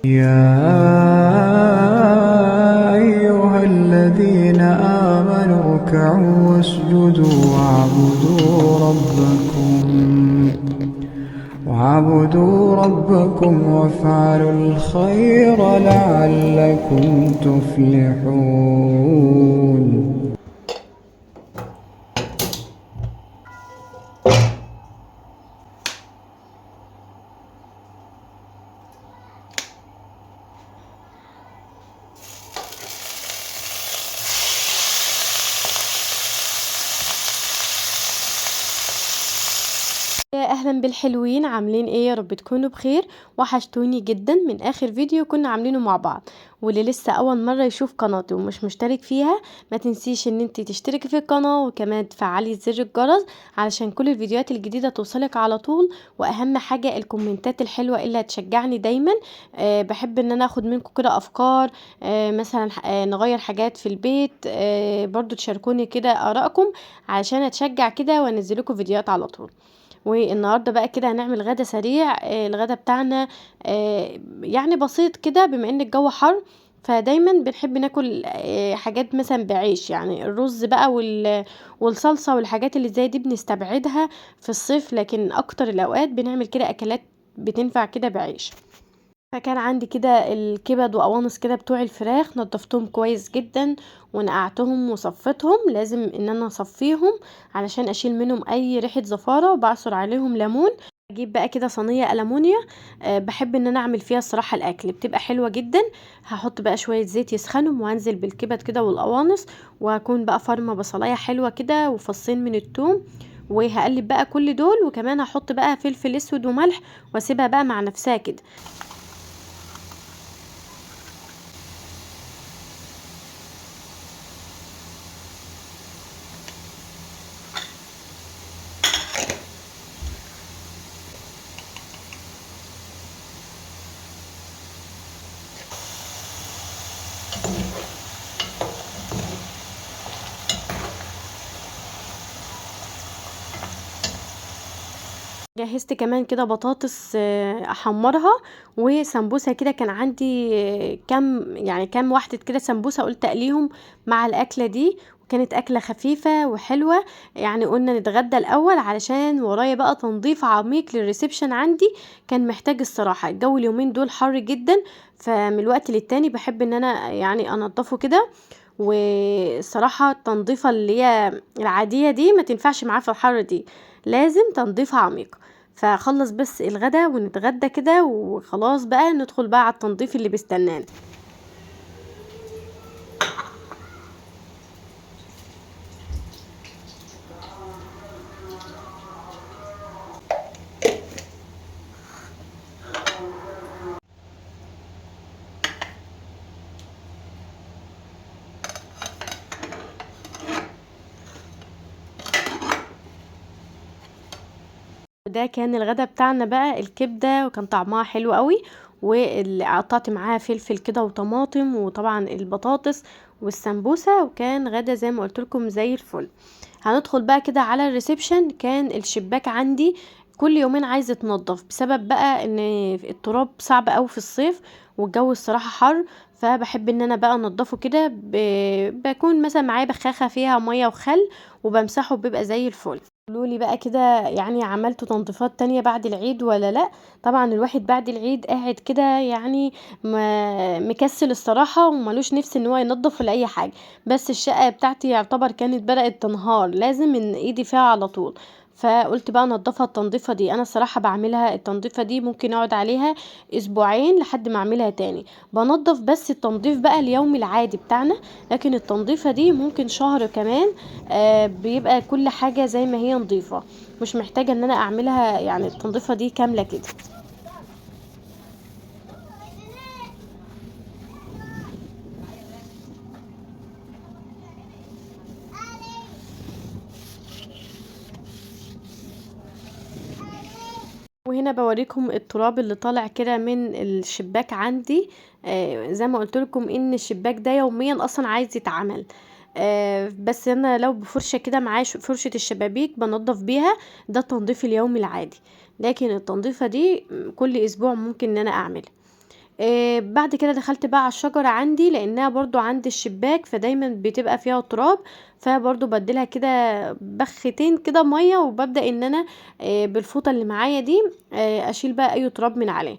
يا أيها الذين آمنوا اركعوا واسجدوا واعبدوا ربكم وافعلوا الخير لعلكم تفلحون. يا اهلا بالحلوين، عاملين ايه؟ يا رب تكونوا بخير. وحشتوني جدا من اخر فيديو كنا عاملينه مع بعض. واللي لسه اول مره يشوف قناتي ومش مشترك فيها، ما تنسيش ان انتي تشتركي في القناه وكمان تفعلي زر الجرس علشان كل الفيديوهات الجديده توصلك على طول. واهم حاجه الكومنتات الحلوه اللي هتشجعني دايما. بحب ان انا اخد منكم كده افكار. مثلا نغير حاجات في البيت. برضو تشاركوني كده ارائكم علشان اتشجع كده وانزلكم فيديوهات على طول. والنهارده بقى كده هنعمل غدا سريع. الغدا بتاعنا يعني بسيط كده بما ان الجو حر. فدايما بنحب ناكل حاجات مثلا بعيش، يعني الرز بقى والصلصة والحاجات اللي زي دي بنستبعدها في الصيف، لكن اكتر الاوقات بنعمل كده اكلات بتنفع كده بعيش. فكان عندي كده الكبد وقوانص كده بتوع الفراخ، نضفتهم كويس جدا ونقعتهم وصفيتهم. لازم ان انا اصفيهم علشان اشيل منهم اي ريحة زفارة، وبعصر عليهم ليمون. اجيب بقى كده صينية ألمونيا. بحب ان انا اعمل فيها الصراحة الاكل بتبقى حلوة جدا. هحط بقى شوية زيت يسخنوا وهنزل بالكبد كده والقوانص، وهكون بقى فرمة بصلاية حلوة كده وفصين من الثوم. وهقلب بقى كل دول، وكمان هحط بقى فلفل اسود وملح واسيبها بقى مع نفسها كده. جهزت كمان كده بطاطس احمرها، وسمبوسه كده كان عندي. كام واحده كده سمبوسه قلت اقليهم مع الاكله دي. وكانت اكله خفيفه وحلوه. يعني قلنا نتغدى الاول علشان ورايا بقى تنظيف عميق للريسبشن عندي. كان محتاج الصراحه، الجو اليومين دول حر جدا. فمن الوقت للتاني بحب ان انا يعني انضفه كده. والصراحه التنظيفه اللي هي العاديه دي ما تنفعش معاه في الحر دي، لازم تنظيفها عميق. فخلص بس الغدا ونتغدى كده وخلاص بقى ندخل بقى على التنظيف اللي بيستنانا. ده كان الغدا بتاعنا بقى الكبدة، وكان طعمها حلو قوي. واللي قطعت معاها فلفل كده وطماطم، وطبعا البطاطس والسمبوسة، وكان غدا زي ما قلت لكم زي الفل. هندخل بقى كده على الريسبشن. كان الشباك عندي كل يومين عايز يتنضف بسبب بقى ان التراب صعب قوي في الصيف، والجو الصراحة حر. فبحب ان انا بقى انضفه كده بكون مثلا معايا بخاخة فيها مية وخل، وبمسحه بيبقى زي الفل. قولولي بقى كده، يعني عملتوا تنظيفات تانية بعد العيد ولا لا؟ طبعا الواحد بعد العيد قاعد كده يعني مكسل الصراحة، وملوش نفس ان هو ينظف ولا اي حاجة. بس الشقة بتاعتي يعتبر كانت بدأت تنهار، لازم ان ايدي فيها على طول. فقلت بقى انضفها. التنظيفة دي انا الصراحة بعملها، التنظيفة دي ممكن اقعد عليها اسبوعين لحد ما اعملها تاني. بنظف بس التنظيف بقى اليومي العادي بتاعنا، لكن التنظيفة دي ممكن شهر كمان. بيبقى كل حاجة زي ما هي نظيفة، مش محتاجة ان انا اعملها يعني التنظيفة دي كاملة كده. وهنا بوريكم التراب اللي طالع كده من الشباك عندي. زي ما قلت لكم ان الشباك ده يوميا اصلا عايز يتعمل. بس انا لو بفرشة كده معايا فرشة الشبابيك بنضف بيها. ده التنظيف اليومي العادي. لكن التنظيفة دي كل اسبوع ممكن ان انا اعمل. بعد كده دخلت بقى على الشجرة عندي، لانها برضو عند الشباك فدايما بتبقى فيها تراب، فبرضو بديلها كده بختين كده ميه، وببدأ ان انا بالفوطة اللي معايا دي اشيل بقى اي تراب من عليه.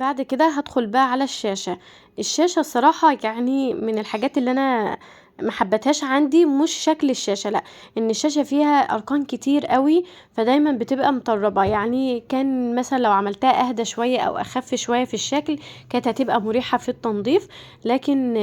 بعد كده هادخل بقى على الشاشة. الشاشة الصراحة يعني من الحاجات اللي أنا محبتهاش عندي، مش شكل الشاشة لأ، إن الشاشة فيها أرقام كتير قوي، فدايما بتبقى مطربة. يعني كان مثلا لو عملتها أهدى شوية أو أخف شوية في الشكل كانت هتبقى مريحة في التنظيف، لكن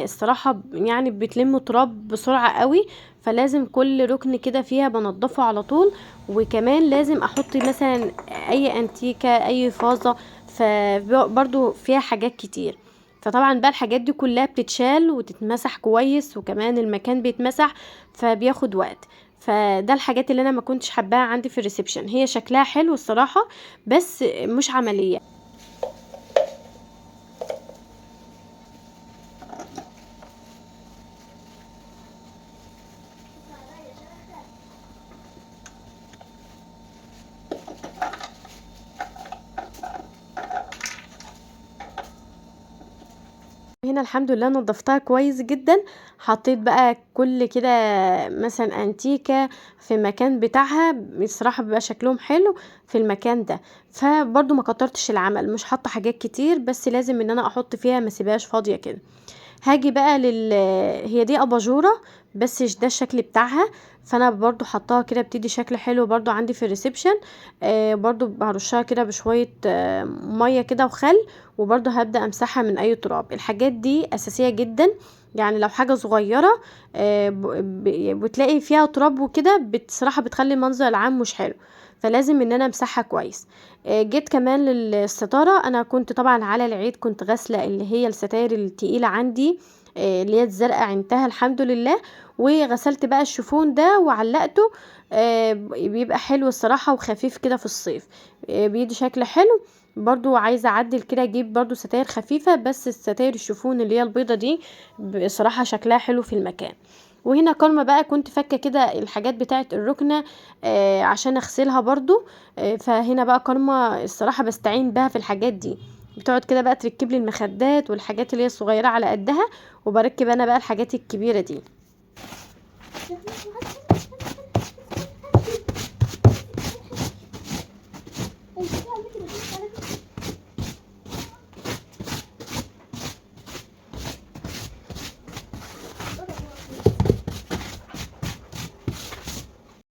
الصراحة يعني بتلم تراب بسرعة قوي، فلازم كل ركن كده فيها بنضفه على طول. وكمان لازم احط مثلا اي انتيكة، اي فازة، فبرضو فيها حاجات كتير. فطبعا بقى الحاجات دي كلها بتتشال وتتمسح كويس، وكمان المكان بيتمسح، فبياخد وقت. فده الحاجات اللي انا ما كنتش حباها عندي في الريسبشن. هي شكلها حلو الصراحة، بس مش عملية. هنا الحمد لله نضفتها كويس جدا. حطيت بقى كل كده مثلا انتيكة في مكان بتاعها، بصراحة بيبقى شكلهم حلو في المكان ده. فبرضو ما كترتش العمل، مش حاطة حاجات كتير، بس لازم ان انا احط فيها ما سيبهاش فاضية كده. هاجي بقى هي دي اباجوره، بس ده الشكل بتاعها. فانا برضو حطاها كده بتدي شكل حلو برضو عندي في الريسبشن. برضو هرشها كده بشويه ميه كده وخل، وبرضو هبدا امسحها من اي تراب. الحاجات دي اساسيه جدا، يعني لو حاجه صغيره بتلاقي فيها تراب وكده بصراحه بتخلي المنظر العام مش حلو، فلازم ان انا امسحها كويس. جيت كمان للستاره. انا كنت طبعا على العيد كنت غاسله اللي هي الستاير التقيله عندي، اللي هي الزرقاء، عينتها الحمد لله. وغسلت بقى الشوفون ده وعلقته. بيبقى حلو الصراحه وخفيف كده في الصيف، بيدي شكل حلو. برضو عايزه اعدل كده اجيب برضو ستاير خفيفه، بس الستاير الشوفون اللي هي البيضه دي بصراحه شكلها حلو في المكان. وهنا كارما بقى كنت فكه كده الحاجات بتاعه الركنه عشان اغسلها برضو. فهنا بقى كارما الصراحه بستعين بها في الحاجات دي، بتقعد كده بقى تركب لي المخدات والحاجات اللي هي الصغيره على قدها، وبركب انا بقى الحاجات الكبيره دي.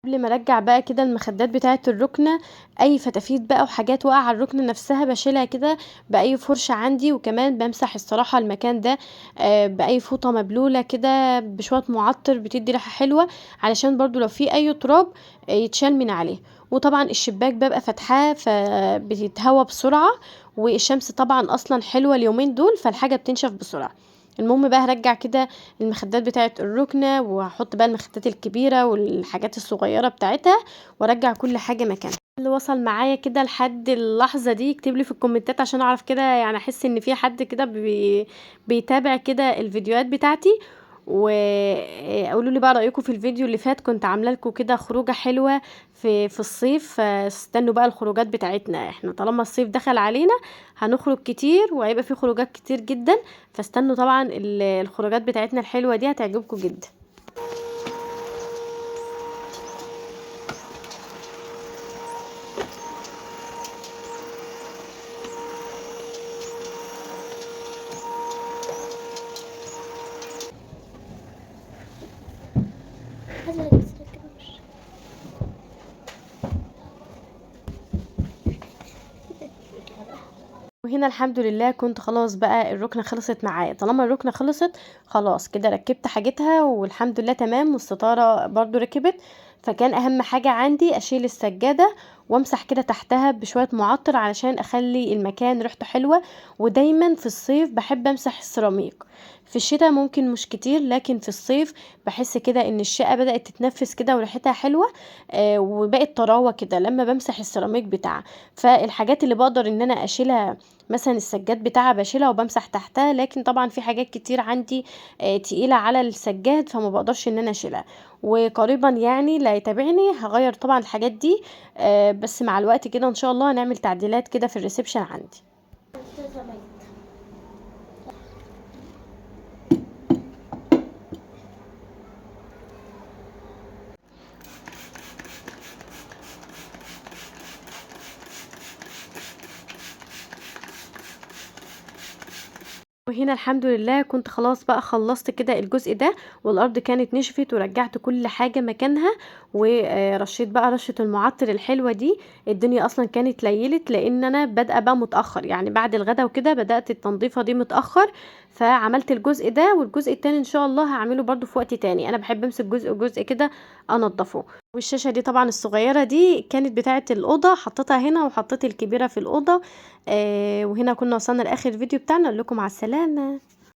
قبل ما ارجع بقى كده المخدات بتاعه الركنه، اي فتافيت بقى وحاجات واقعه على الركنه نفسها بشيلها كده باي فرشه عندي. وكمان بمسح الصراحه المكان ده باي فوطه مبلوله كده بشويه معطر بتدي ريحه حلوه، علشان برضو لو في اي تراب يتشال من عليه. وطبعا الشباك ببقى فاتحاه فبيتهوى بسرعه، والشمس طبعا اصلا حلوه اليومين دول فالحاجه بتنشف بسرعه. المهم بقى هرجع كده المخدات بتاعه الركنه، وهحط بقى المخدات الكبيره والحاجات الصغيره بتاعتها، وارجع كل حاجه مكانها. اللي وصل معايا كده لحد اللحظه دي يكتب لي في الكومنتات عشان اعرف كده، يعني احس ان في حد كده بيتابع كده الفيديوهات بتاعتي. وقولوا لي بقى رايكم في الفيديو اللي فات، كنت عامله لكم كده خروجه حلوه في الصيف. فاستنوا بقى الخروجات بتاعتنا، احنا طالما الصيف دخل علينا هنخرج كتير وهيبقى في خروجات كتير جدا. فاستنوا طبعا الخروجات بتاعتنا الحلوه دي هتعجبكم جدا. وهنا الحمد لله كنت خلاص بقى الركنه خلصت معايا. طالما الركنه خلصت خلاص كده ركبت حاجتها والحمد لله تمام، والستاره برضو ركبت. فكان اهم حاجه عندي اشيل السجاده وامسح كده تحتها بشوية معطر علشان اخلي المكان ريحته حلوة. ودايما في الصيف بحب امسح السيراميك، في الشتاء ممكن مش كتير، لكن في الصيف بحس كده ان الشقة بدأت تتنفس كده وريحتها حلوة. وبقت طراوة كده لما بمسح السيراميك بتاعها. فالحاجات اللي بقدر ان انا اشيلها، مثلا السجاد بتاعها بشيلها وبمسح تحتها، لكن طبعا في حاجات كتير عندي تقيلة على السجاد فما بقدرش ان انا اشيلها. وقريبا يعني لا يتابعني هغير طبعا الحاجات دي، بس مع الوقت كده ان شاء الله هنعمل تعديلات كده في الريسبشن عندي. وهنا الحمد لله كنت خلاص بقى خلصت كده الجزء ده، والارض كانت نشفت ورجعت كل حاجة مكانها، ورشيت بقى رشة المعطر الحلوة دي. الدنيا اصلا كانت ليلت لان انا بادئه بقى متأخر، يعني بعد الغدا وكده بدأت التنظيفة دي متأخر. فعملت الجزء ده، والجزء التاني ان شاء الله هعمله برضو في وقت تاني. انا بحب امسك جزء جزء كده انضفه. والشاشة دي طبعا الصغيرة دي كانت بتاعة الأوضة، حطيتها هنا وحطيت الكبيرة في الأوضة. وهنا كنا وصلنا لآخر الفيديو بتاعنا، اقول لكم على السلامة.